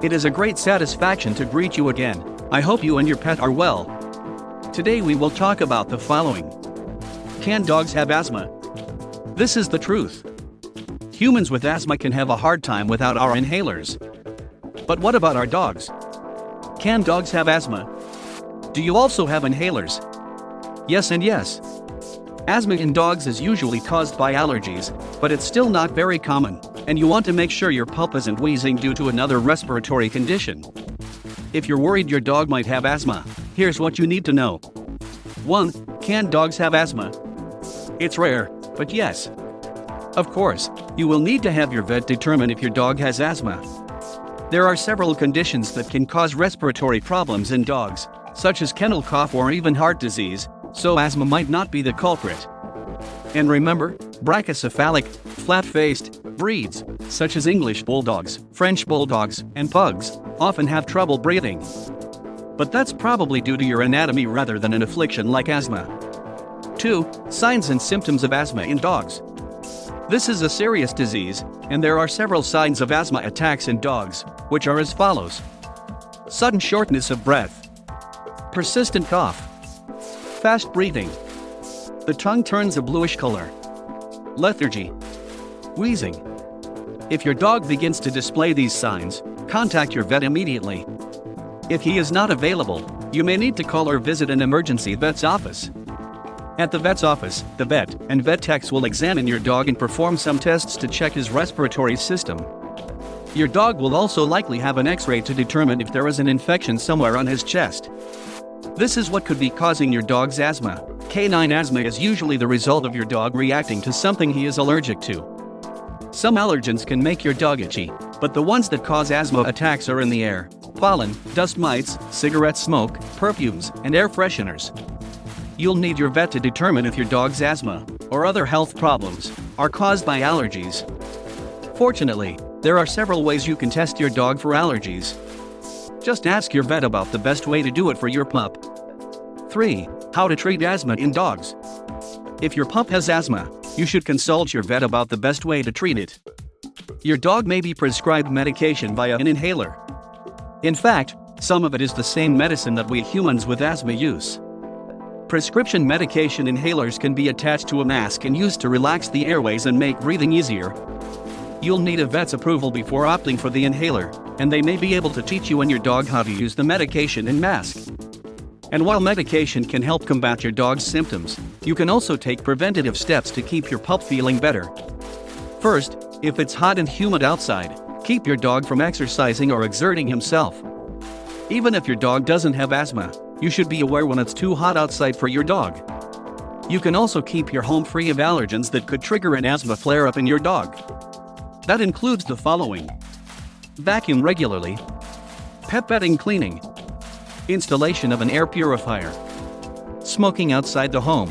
It is a great satisfaction to greet you again. I hope you and your pet are well. Today we will talk about the following. Can dogs have asthma? This is the truth. Humans with asthma can have a hard time without our inhalers. But what about our dogs? Can dogs have asthma? Do you also have inhalers? Yes and yes. Asthma in dogs is usually caused by allergies, but it's still not very common, and you want to make sure your pup isn't wheezing due to another respiratory condition. If you're worried your dog might have asthma, here's what you need to know. 1. Can dogs have asthma? It's rare, but yes. Of course, you will need to have your vet determine if your dog has asthma. There are several conditions that can cause respiratory problems in dogs, such as kennel cough or even heart disease, so asthma might not be the culprit. And remember, brachycephalic, flat-faced breeds, such as English bulldogs, French bulldogs, and pugs, often have trouble breathing. But that's probably due to your anatomy rather than an affliction like asthma. 2. Signs and symptoms of asthma in dogs. This is a serious disease, and there are several signs of asthma attacks in dogs, which are as follows. Sudden shortness of breath. Persistent cough. Fast breathing. The tongue turns a bluish color. Lethargy. Wheezing. If your dog begins to display these signs, contact your vet immediately. If he is not available, you may need to call or visit an emergency vet's office. At the vet's office, the vet and vet techs will examine your dog and perform some tests to check his respiratory system. Your dog will also likely have an X-ray to determine if there is an infection somewhere on his chest. This is what could be causing your dog's asthma. Canine asthma is usually the result of your dog reacting to something he is allergic to. Some allergens can make your dog itchy, but the ones that cause asthma attacks are in the air: pollen, dust mites, cigarette smoke, perfumes, and air fresheners. You'll need your vet to determine if your dog's asthma, or other health problems, are caused by allergies. Fortunately, there are several ways you can test your dog for allergies. Just ask your vet about the best way to do it for your pup. 3. How to treat asthma in dogs. If your pup has asthma, you should consult your vet about the best way to treat it. Your dog may be prescribed medication via an inhaler. In fact, some of it is the same medicine that we humans with asthma use. Prescription medication inhalers can be attached to a mask and used to relax the airways and make breathing easier. You'll need a vet's approval before opting for the inhaler, and they may be able to teach you and your dog how to use the medication and mask. And while medication can help combat your dog's symptoms, you can also take preventative steps to keep your pup feeling better. First, if it's hot and humid outside, keep your dog from exercising or exerting himself. Even if your dog doesn't have asthma, you should be aware when it's too hot outside for your dog. You can also keep your home free of allergens that could trigger an asthma flare-up in your dog. That includes the following: vacuum regularly, pet bedding cleaning, installation of an air purifier, smoking outside the home.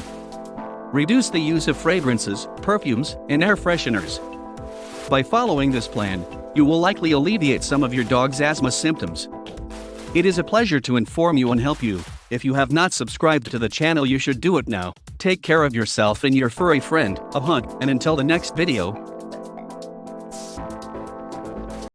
Reduce the use of fragrances, perfumes, and air fresheners. By following this plan, you will likely alleviate some of your dog's asthma symptoms. It is a pleasure to inform you and help you. If you have not subscribed to the channel, you should do it now. Take care of yourself and your furry friend, a hunt, and until the next video,